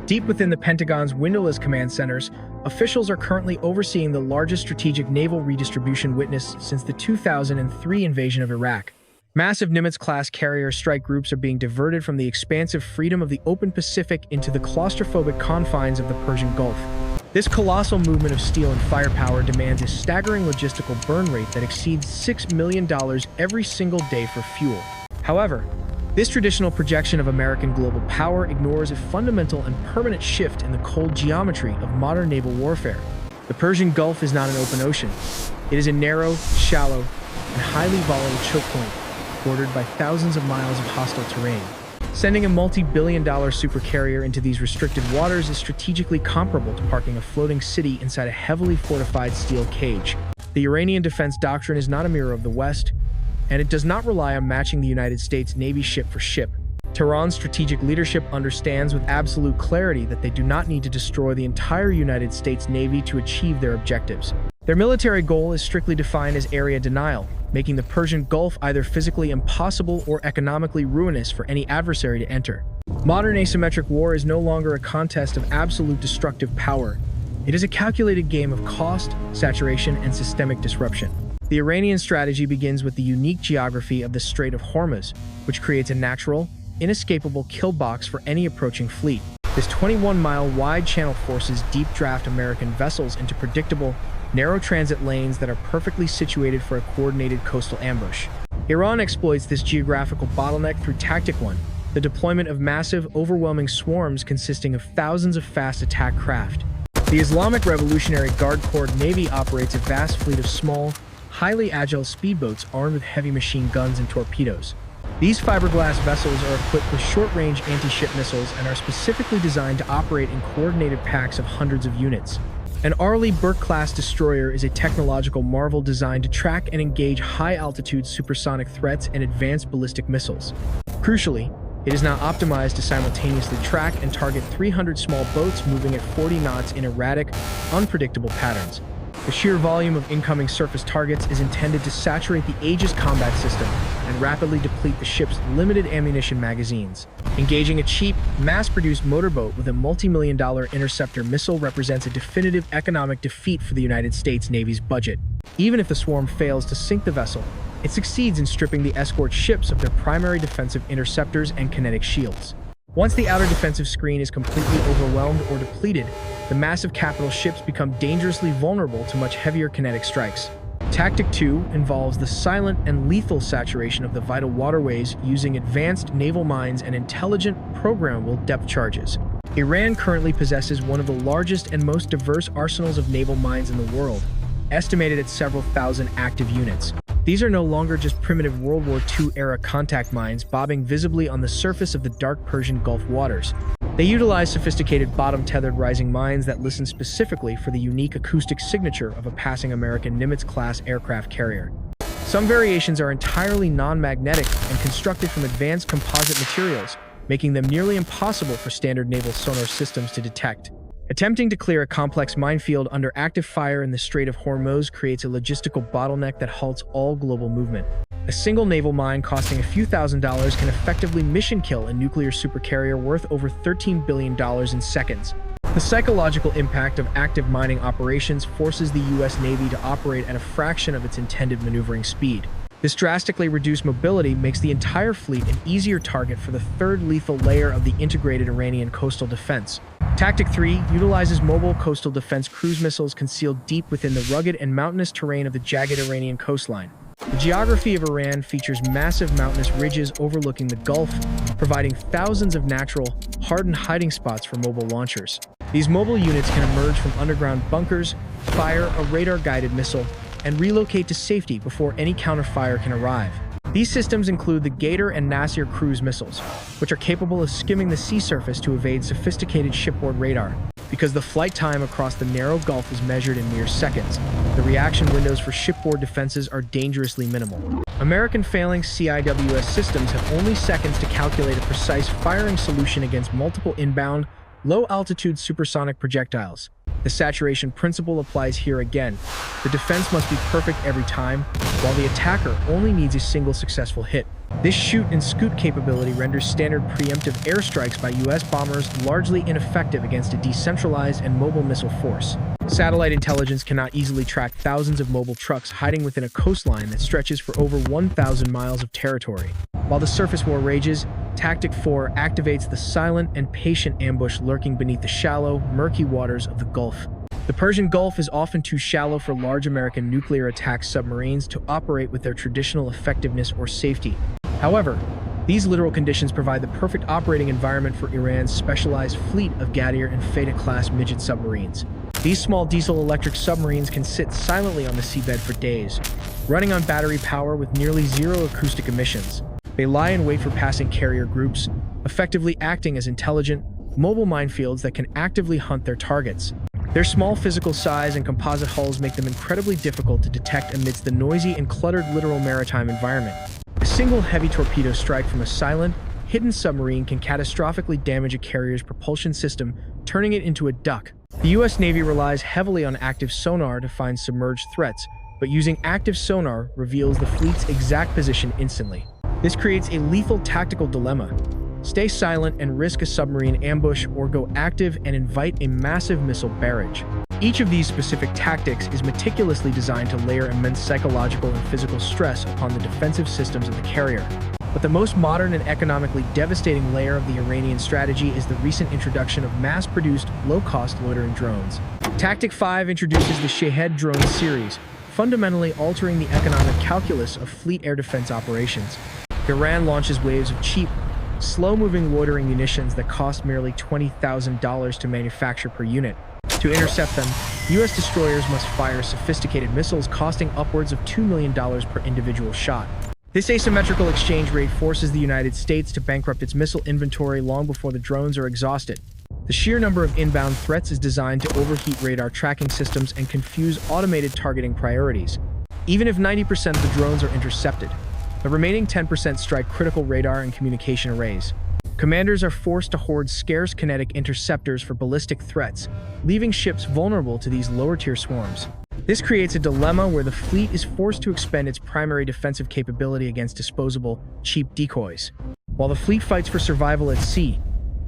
Deep within the Pentagon's windowless command centers, officials are currently overseeing the largest strategic naval redistribution witnessed since the 2003 invasion of Iraq. Massive Nimitz-class carrier strike groups are being diverted from the expansive freedom of the open Pacific into the claustrophobic confines of the Persian Gulf. This colossal movement of steel and firepower demands a staggering logistical burn rate that exceeds $6 million every single day for fuel. However, this traditional projection of American global power ignores a fundamental and permanent shift in the cold geometry of modern naval warfare. The Persian Gulf is not an open ocean. It is a narrow, shallow, and highly volatile choke point, bordered by thousands of miles of hostile terrain. Sending a multi-billion-dollar supercarrier into these restricted waters is strategically comparable to parking a floating city inside a heavily fortified steel cage. The Iranian defense doctrine is not a mirror of the West, and it does not rely on matching the United States Navy ship for ship. Tehran's strategic leadership understands with absolute clarity that they do not need to destroy the entire United States Navy to achieve their objectives. Their military goal is strictly defined as area denial, making the Persian Gulf either physically impossible or economically ruinous for any adversary to enter. Modern asymmetric war is no longer a contest of absolute destructive power. It is a calculated game of cost, saturation, and systemic disruption. The Iranian strategy begins with the unique geography of the Strait of Hormuz, which creates a natural, inescapable kill box for any approaching fleet. This 21-mile wide channel forces deep draft American vessels into predictable, narrow transit lanes that are perfectly situated for a coordinated coastal ambush. Iran exploits this geographical bottleneck through Tactic 1, the deployment of massive, overwhelming swarms consisting of thousands of fast attack craft. The Islamic Revolutionary Guard Corps Navy operates a vast fleet of small, highly agile speedboats armed with heavy machine guns and torpedoes. These fiberglass vessels are equipped with short-range anti-ship missiles and are specifically designed to operate in coordinated packs of hundreds of units. An Arleigh Burke-class destroyer is a technological marvel designed to track and engage high-altitude supersonic threats and advanced ballistic missiles. Crucially, it is now optimized to simultaneously track and target 300 small boats moving at 40 knots in erratic, unpredictable patterns. The sheer volume of incoming surface targets is intended to saturate the Aegis combat system and rapidly deplete the ship's limited ammunition magazines. Engaging a cheap, mass-produced motorboat with a multi-million-dollar interceptor missile represents a definitive economic defeat for the United States Navy's budget. Even if the swarm fails to sink the vessel, it succeeds in stripping the escort ships of their primary defensive interceptors and kinetic shields. Once the outer defensive screen is completely overwhelmed or depleted, the massive capital ships become dangerously vulnerable to much heavier kinetic strikes. Tactic 2 involves the silent and lethal saturation of the vital waterways using advanced naval mines and intelligent, programmable depth charges. Iran currently possesses one of the largest and most diverse arsenals of naval mines in the world, estimated at several thousand active units. These are no longer just primitive World War II-era contact mines bobbing visibly on the surface of the dark Persian Gulf waters. They utilize sophisticated bottom-tethered rising mines that listen specifically for the unique acoustic signature of a passing American Nimitz-class aircraft carrier. Some variations are entirely non-magnetic and constructed from advanced composite materials, making them nearly impossible for standard naval sonar systems to detect. Attempting to clear a complex minefield under active fire in the Strait of Hormuz creates a logistical bottleneck that halts all global movement. A single naval mine costing a few $1,000s can effectively mission kill a nuclear supercarrier worth over $13 billion in seconds. The psychological impact of active mining operations forces the U.S. Navy to operate at a fraction of its intended maneuvering speed. This drastically reduced mobility makes the entire fleet an easier target for the third lethal layer of the integrated Iranian coastal defense. Tactic 3 utilizes mobile coastal defense cruise missiles concealed deep within the rugged and mountainous terrain of the jagged Iranian coastline. The geography of Iran features massive mountainous ridges overlooking the Gulf, providing thousands of natural, hardened hiding spots for mobile launchers. These mobile units can emerge from underground bunkers, fire a radar-guided missile, and relocate to safety before any counterfire can arrive. These systems include the Gator and Nasir cruise missiles, which are capable of skimming the sea surface to evade sophisticated shipboard radar. Because the flight time across the narrow Gulf is measured in mere seconds, the reaction windows for shipboard defenses are dangerously minimal. American phalanx CIWS systems have only seconds to calculate a precise firing solution against multiple inbound, low-altitude supersonic projectiles. The saturation principle applies here again. The defense must be perfect every time, while the attacker only needs a single successful hit. This shoot and scoot capability renders standard preemptive airstrikes by US bombers largely ineffective against a decentralized and mobile missile force. Satellite intelligence cannot easily track thousands of mobile trucks hiding within a coastline that stretches for over 1,000 miles of territory. While the surface war rages, Tactic 4 activates the silent and patient ambush lurking beneath the shallow, murky waters of the Gulf. The Persian Gulf is often too shallow for large American nuclear attack submarines to operate with their traditional effectiveness or safety. However, these literal conditions provide the perfect operating environment for Iran's specialized fleet of Ghadir and Feta-class midget submarines. These small diesel-electric submarines can sit silently on the seabed for days, running on battery power with nearly zero acoustic emissions. They lie in wait for passing carrier groups, effectively acting as intelligent, mobile minefields that can actively hunt their targets. Their small physical size and composite hulls make them incredibly difficult to detect amidst the noisy and cluttered littoral maritime environment. A single heavy torpedo strike from a silent, hidden submarine can catastrophically damage a carrier's propulsion system, turning it into a duck. The US Navy relies heavily on active sonar to find submerged threats, but using active sonar reveals the fleet's exact position instantly. This creates a lethal tactical dilemma. Stay silent and risk a submarine ambush, or go active and invite a massive missile barrage. Each of these specific tactics is meticulously designed to layer immense psychological and physical stress upon the defensive systems of the carrier. But the most modern and economically devastating layer of the Iranian strategy is the recent introduction of mass-produced, low-cost loitering drones. Tactic 5 introduces the Shahed drone series, fundamentally altering the economic calculus of fleet air defense operations. Iran launches waves of cheap, slow-moving loitering munitions that cost merely $20,000 to manufacture per unit. To intercept them, US destroyers must fire sophisticated missiles costing upwards of $2 million per individual shot. This asymmetrical exchange rate forces the United States to bankrupt its missile inventory long before the drones are exhausted. The sheer number of inbound threats is designed to overheat radar tracking systems and confuse automated targeting priorities. Even if 90% of the drones are intercepted, the remaining 10% strike critical radar and communication arrays. Commanders are forced to hoard scarce kinetic interceptors for ballistic threats, leaving ships vulnerable to these lower-tier swarms. This creates a dilemma where the fleet is forced to expend its primary defensive capability against disposable, cheap decoys. While the fleet fights for survival at sea,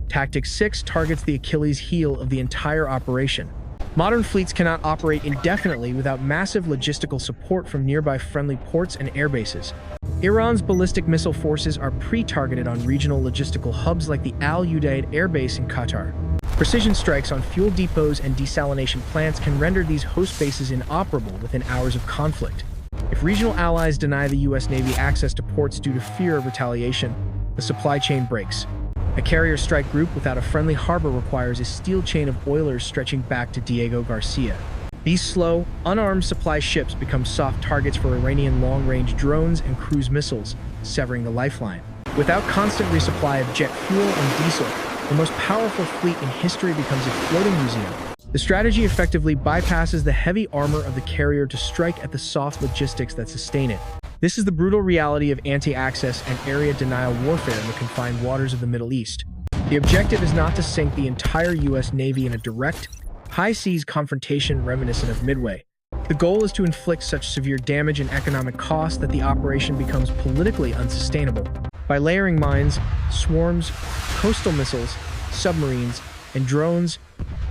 Tactic 6 targets the Achilles heel of the entire operation. Modern fleets cannot operate indefinitely without massive logistical support from nearby friendly ports and airbases. Iran's ballistic missile forces are pre-targeted on regional logistical hubs like the Al Udeid Air Base in Qatar. Precision strikes on fuel depots and desalination plants can render these host bases inoperable within hours of conflict. If regional allies deny the US Navy access to ports due to fear of retaliation, the supply chain breaks. A carrier strike group without a friendly harbor requires a steel chain of oilers stretching back to Diego Garcia. These slow, unarmed supply ships become soft targets for Iranian long-range drones and cruise missiles, severing the lifeline. Without constant resupply of jet fuel and diesel, the most powerful fleet in history becomes a floating museum. The strategy effectively bypasses the heavy armor of the carrier to strike at the soft logistics that sustain it. This is the brutal reality of anti-access and area denial warfare in the confined waters of the Middle East. The objective is not to sink the entire US Navy in a direct, high-seas confrontation reminiscent of Midway. The goal is to inflict such severe damage and economic cost that the operation becomes politically unsustainable. By layering mines, swarms, coastal missiles, submarines, and drones,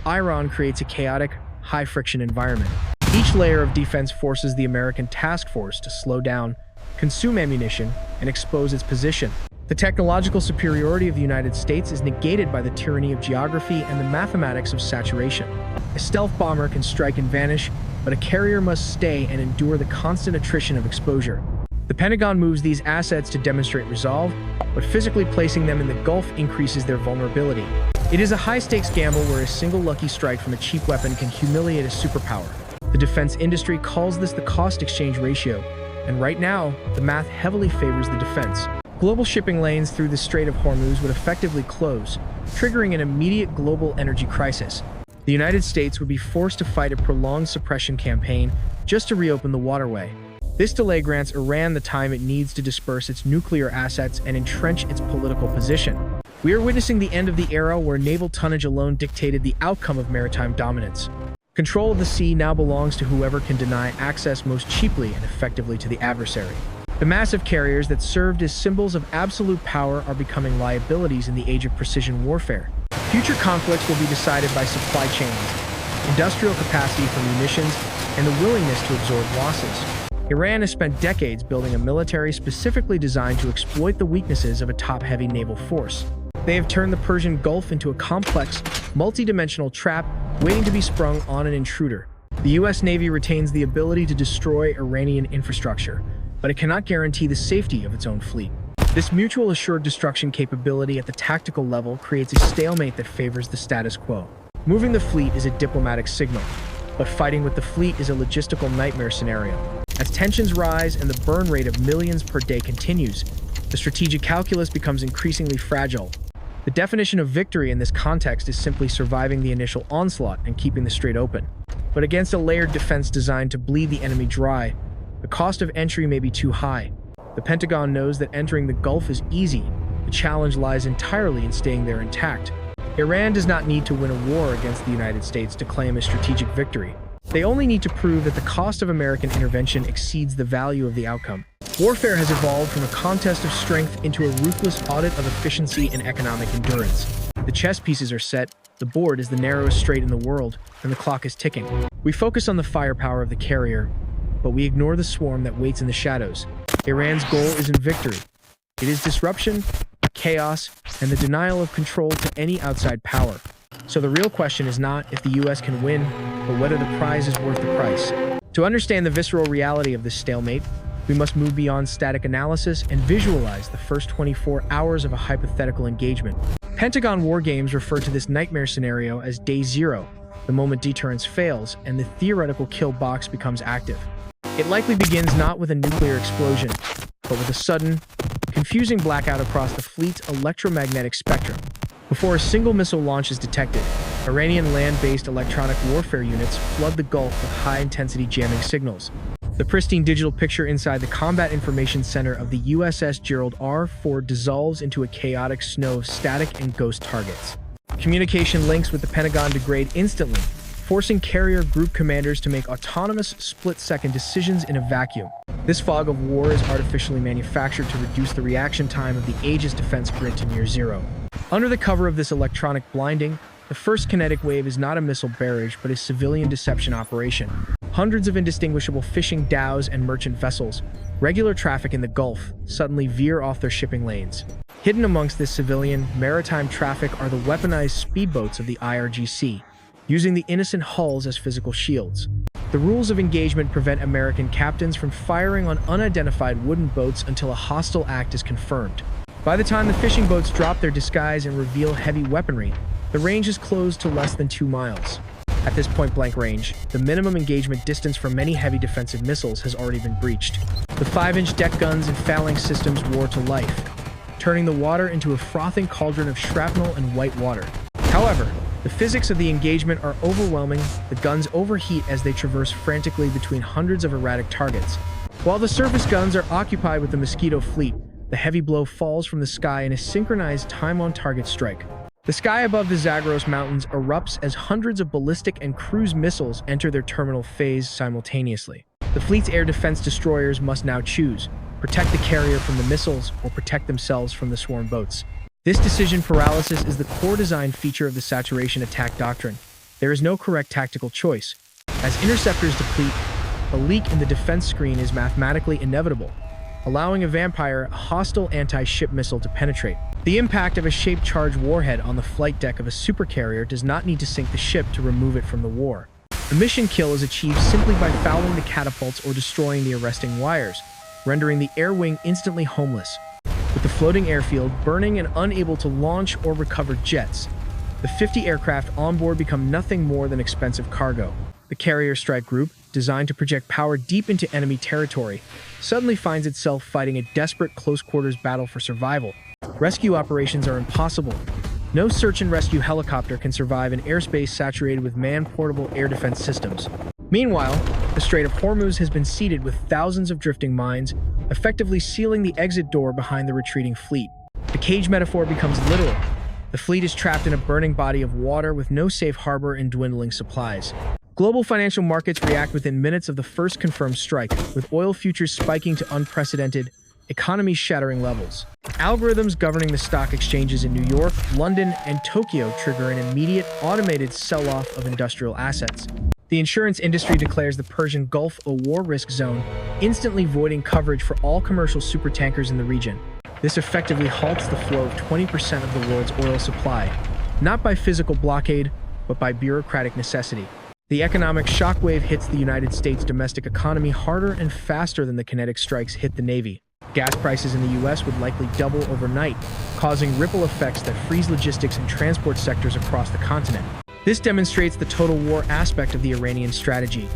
Iran creates a chaotic, high-friction environment. Each layer of defense forces the American task force to slow down, consume ammunition, and expose its position. The technological superiority of the United States is negated by the tyranny of geography and the mathematics of saturation. A stealth bomber can strike and vanish, but a carrier must stay and endure the constant attrition of exposure. The Pentagon moves these assets to demonstrate resolve, but physically placing them in the Gulf increases their vulnerability. It is a high-stakes gamble where a single lucky strike from a cheap weapon can humiliate a superpower. The defense industry calls this the cost-exchange ratio, and right now, the math heavily favors the defense. Global shipping lanes through the Strait of Hormuz would effectively close, triggering an immediate global energy crisis. The United States would be forced to fight a prolonged suppression campaign just to reopen the waterway. This delay grants Iran the time it needs to disperse its nuclear assets and entrench its political position. We are witnessing the end of the era where naval tonnage alone dictated the outcome of maritime dominance. Control of the sea now belongs to whoever can deny access most cheaply and effectively to the adversary. The massive carriers that served as symbols of absolute power are becoming liabilities in the age of precision warfare. Future conflicts will be decided by supply chains, industrial capacity for munitions, and the willingness to absorb losses. Iran has spent decades building a military specifically designed to exploit the weaknesses of a top-heavy naval force. They have turned the Persian Gulf into a complex, multi-dimensional trap waiting to be sprung on an intruder. The U.S. Navy retains the ability to destroy Iranian infrastructure, but it cannot guarantee the safety of its own fleet. This mutual assured destruction capability at the tactical level creates a stalemate that favors the status quo. Moving the fleet is a diplomatic signal, but fighting with the fleet is a logistical nightmare scenario. As tensions rise and the burn rate of millions per day continues, the strategic calculus becomes increasingly fragile. The definition of victory in this context is simply surviving the initial onslaught and keeping the strait open. But against a layered defense designed to bleed the enemy dry, the cost of entry may be too high. The Pentagon knows that entering the Gulf is easy. The challenge lies entirely in staying there intact. Iran does not need to win a war against the United States to claim a strategic victory. They only need to prove that the cost of American intervention exceeds the value of the outcome. Warfare has evolved from a contest of strength into a ruthless audit of efficiency and economic endurance. The chess pieces are set, the board is the narrowest strait in the world, and the clock is ticking. We focus on the firepower of the carrier, but we ignore the swarm that waits in the shadows. Iran's goal isn't victory. It is disruption, chaos, and the denial of control to any outside power. So the real question is not if the US can win, but whether the prize is worth the price. To understand the visceral reality of this stalemate, we must move beyond static analysis and visualize the first 24 hours of a hypothetical engagement. Pentagon war games refer to this nightmare scenario as Day Zero, the moment deterrence fails and the theoretical kill box becomes active. It likely begins not with a nuclear explosion, but with a sudden, confusing blackout across the fleet's electromagnetic spectrum. Before a single missile launch is detected, Iranian land-based electronic warfare units flood the Gulf with high-intensity jamming signals. The pristine digital picture inside the Combat Information Center of the USS Gerald R. Ford dissolves into a chaotic snow of static and ghost targets. Communication links with the Pentagon degrade instantly, forcing carrier group commanders to make autonomous split-second decisions in a vacuum. This fog of war is artificially manufactured to reduce the reaction time of the Aegis defense grid to near zero. Under the cover of this electronic blinding, the first kinetic wave is not a missile barrage but a civilian deception operation. Hundreds of indistinguishable fishing dhows and merchant vessels, regular traffic in the Gulf, suddenly veer off their shipping lanes. Hidden amongst this civilian, maritime traffic are the weaponized speedboats of the IRGC, using the innocent hulls as physical shields. The rules of engagement prevent American captains from firing on unidentified wooden boats until a hostile act is confirmed. By the time the fishing boats drop their disguise and reveal heavy weaponry, the range is closed to less than 2 miles. At this point-blank range, the minimum engagement distance for many heavy defensive missiles has already been breached. The 5-inch deck guns and phalanx systems roar to life, turning the water into a frothing cauldron of shrapnel and white water. However, the physics of the engagement are overwhelming. The guns overheat as they traverse frantically between hundreds of erratic targets. While the surface guns are occupied with the Mosquito fleet, the heavy blow falls from the sky in a synchronized time-on-target strike. The sky above the Zagros Mountains erupts as hundreds of ballistic and cruise missiles enter their terminal phase simultaneously. The fleet's air defense destroyers must now choose: protect the carrier from the missiles or protect themselves from the swarm boats. This decision paralysis is the core design feature of the saturation attack doctrine. There is no correct tactical choice. As interceptors deplete, a leak in the defense screen is mathematically inevitable, allowing a Vampire, a hostile anti-ship missile, to penetrate. The impact of a shape-charged warhead on the flight deck of a supercarrier does not need to sink the ship to remove it from the war. The mission kill is achieved simply by fouling the catapults or destroying the arresting wires, rendering the air wing instantly homeless. With the floating airfield burning and unable to launch or recover jets, the 50 aircraft on board become nothing more than expensive cargo. The carrier strike group, designed to project power deep into enemy territory, suddenly finds itself fighting a desperate close-quarters battle for survival. Rescue operations are impossible. No search and rescue helicopter can survive in airspace saturated with man-portable air defense systems. Meanwhile, the Strait of Hormuz has been seeded with thousands of drifting mines, effectively sealing the exit door behind the retreating fleet. The cage metaphor becomes literal. The fleet is trapped in a burning body of water with no safe harbor and dwindling supplies. Global financial markets react within minutes of the first confirmed strike, with oil futures spiking to unprecedented, economy-shattering levels. Algorithms governing the stock exchanges in New York, London, and Tokyo trigger an immediate, automated sell-off of industrial assets. The insurance industry declares the Persian Gulf a war risk zone, instantly voiding coverage for all commercial supertankers in the region. This effectively halts the flow of 20% of the world's oil supply, not by physical blockade, but by bureaucratic necessity. The economic shockwave hits the United States domestic economy harder and faster than the kinetic strikes hit the Navy. Gas prices in the U.S. would likely double overnight, causing ripple effects that freeze logistics and transport sectors across the continent. This demonstrates the total war aspect of the Iranian strategy.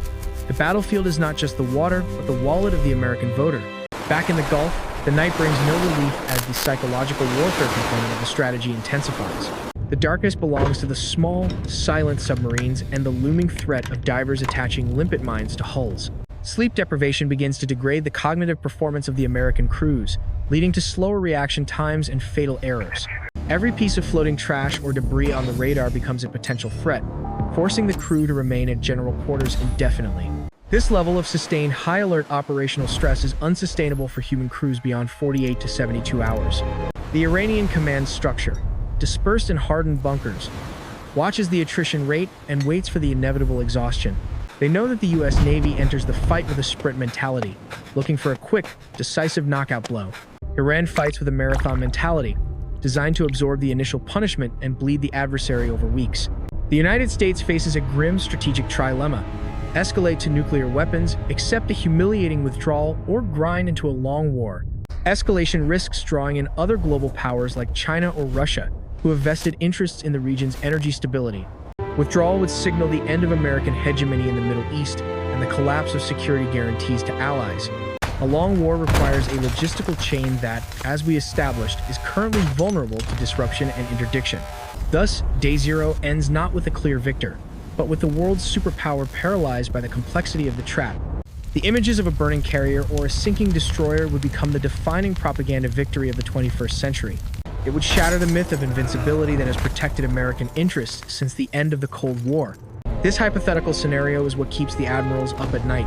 The battlefield is not just the water, but the wallet of the American voter. Back in the Gulf, the night brings no relief as the psychological warfare component of the strategy intensifies. The darkness belongs to the small, silent submarines and the looming threat of divers attaching limpet mines to hulls. Sleep deprivation begins to degrade the cognitive performance of the American crews, leading to slower reaction times and fatal errors. Every piece of floating trash or debris on the radar becomes a potential threat, forcing the crew to remain at general quarters indefinitely. This level of sustained high-alert operational stress is unsustainable for human crews beyond 48 to 72 hours. The Iranian command structure, dispersed in hardened bunkers, watches the attrition rate and waits for the inevitable exhaustion. They know that the U.S. Navy enters the fight with a sprint mentality, looking for a quick, decisive knockout blow. Iran fights with a marathon mentality, designed to absorb the initial punishment and bleed the adversary over weeks. The United States faces a grim strategic trilemma: escalate to nuclear weapons, accept a humiliating withdrawal, or grind into a long war. Escalation risks drawing in other global powers like China or Russia, who have vested interests in the region's energy stability. Withdrawal would signal the end of American hegemony in the Middle East and the collapse of security guarantees to allies. A long war requires a logistical chain that, as we established, is currently vulnerable to disruption and interdiction. Thus, Day Zero ends not with a clear victor, but with the world's superpower paralyzed by the complexity of the trap. The images of a burning carrier or a sinking destroyer would become the defining propaganda victory of the 21st century. It would shatter the myth of invincibility that has protected American interests since the end of the Cold War. This hypothetical scenario is what keeps the admirals up at night.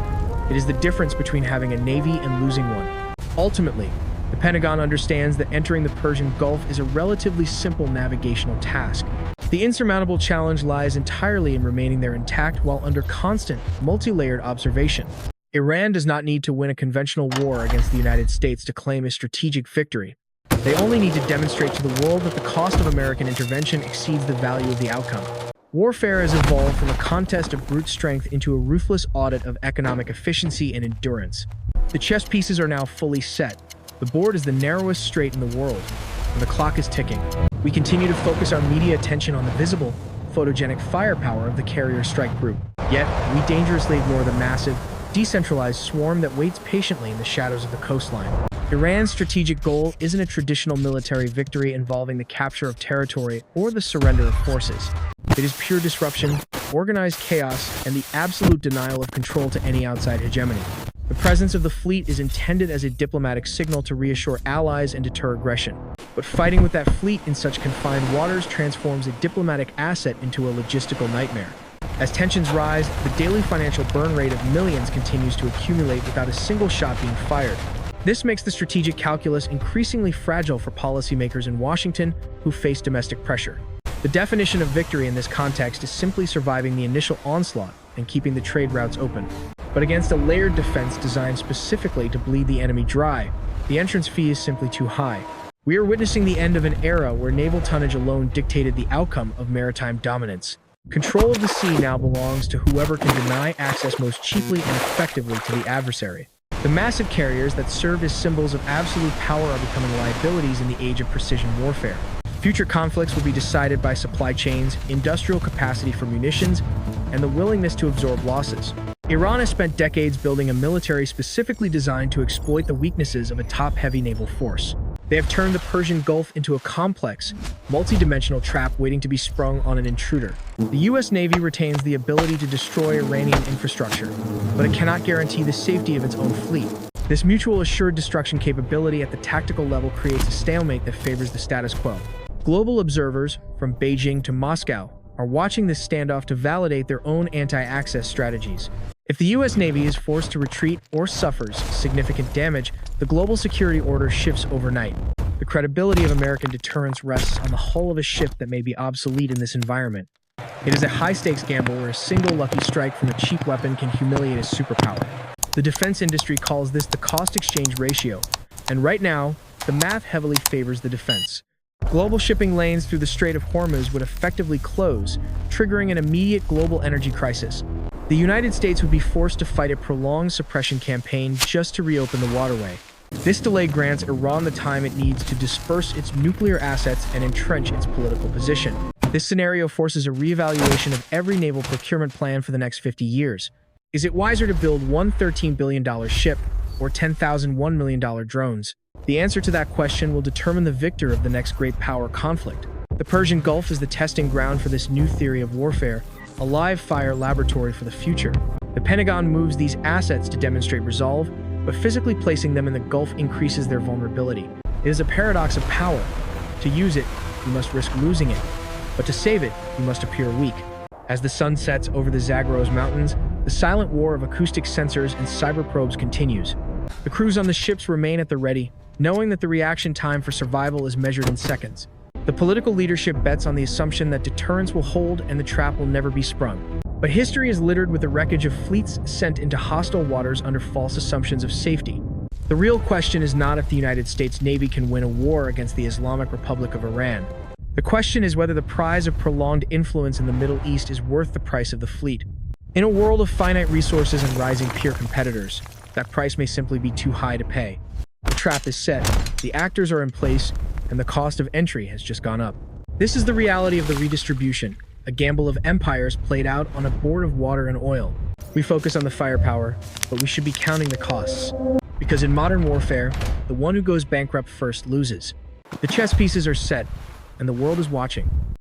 It is the difference between having a navy and losing one. Ultimately, the Pentagon understands that entering the Persian Gulf is a relatively simple navigational task. The insurmountable challenge lies entirely in remaining there intact while under constant, multi-layered observation. Iran does not need to win a conventional war against the United States to claim a strategic victory. They only need to demonstrate to the world that the cost of American intervention exceeds the value of the outcome. Warfare has evolved from a contest of brute strength into a ruthless audit of economic efficiency and endurance. The chess pieces are now fully set. The board is the narrowest strait in the world, and the clock is ticking. We continue to focus our media attention on the visible, photogenic firepower of the carrier strike group. Yet, we dangerously ignore the massive, decentralized swarm that waits patiently in the shadows of the coastline. Iran's strategic goal isn't a traditional military victory involving the capture of territory or the surrender of forces. It is pure disruption, organized chaos, and the absolute denial of control to any outside hegemony. The presence of the fleet is intended as a diplomatic signal to reassure allies and deter aggression. But fighting with that fleet in such confined waters transforms a diplomatic asset into a logistical nightmare. As tensions rise, the daily financial burn rate of millions continues to accumulate without a single shot being fired. This makes the strategic calculus increasingly fragile for policymakers in Washington who face domestic pressure. The definition of victory in this context is simply surviving the initial onslaught and keeping the trade routes open. But against a layered defense designed specifically to bleed the enemy dry, the entrance fee is simply too high. We are witnessing the end of an era where naval tonnage alone dictated the outcome of maritime dominance. Control of the sea now belongs to whoever can deny access most cheaply and effectively to the adversary. The massive carriers that served as symbols of absolute power are becoming liabilities in the age of precision warfare. Future conflicts will be decided by supply chains, industrial capacity for munitions, and the willingness to absorb losses. Iran has spent decades building a military specifically designed to exploit the weaknesses of a top-heavy naval force. They have turned the Persian Gulf into a complex, multi-dimensional trap waiting to be sprung on an intruder. The U.S. Navy retains the ability to destroy Iranian infrastructure, but it cannot guarantee the safety of its own fleet. This mutual assured destruction capability at the tactical level creates a stalemate that favors the status quo. Global observers, from Beijing to Moscow, are watching this standoff to validate their own anti-access strategies. If the U.S. Navy is forced to retreat or suffers significant damage, the global security order shifts overnight. The credibility of American deterrence rests on the hull of a ship that may be obsolete in this environment. It is a high-stakes gamble where a single lucky strike from a cheap weapon can humiliate a superpower. The defense industry calls this the cost-exchange ratio, and right now, the math heavily favors the defense. Global shipping lanes through the Strait of Hormuz would effectively close, triggering an immediate global energy crisis. The United States would be forced to fight a prolonged suppression campaign just to reopen the waterway. This delay grants Iran the time it needs to disperse its nuclear assets and entrench its political position. This scenario forces a reevaluation of every naval procurement plan for the next 50 years. Is it wiser to build one $13 billion ship or 10,000 $1 million drones? The answer to that question will determine the victor of the next great power conflict. The Persian Gulf is the testing ground for this new theory of warfare, a live-fire laboratory for the future. The Pentagon moves these assets to demonstrate resolve, but physically placing them in the Gulf increases their vulnerability. It is a paradox of power. To use it, you must risk losing it, but to save it, you must appear weak. As the sun sets over the Zagros Mountains, the silent war of acoustic sensors and cyber probes continues. The crews on the ships remain at the ready, knowing that the reaction time for survival is measured in seconds. The political leadership bets on the assumption that deterrence will hold and the trap will never be sprung. But history is littered with the wreckage of fleets sent into hostile waters under false assumptions of safety. The real question is not if the United States Navy can win a war against the Islamic Republic of Iran. The question is whether the prize of prolonged influence in the Middle East is worth the price of the fleet. In a world of finite resources and rising peer competitors, that price may simply be too high to pay. The trap is set, the actors are in place, and the cost of entry has just gone up. This is the reality of the redistribution, a gamble of empires played out on a board of water and oil. We focus on the firepower, but we should be counting the costs. Because in modern warfare, the one who goes bankrupt first loses. The chess pieces are set, and the world is watching.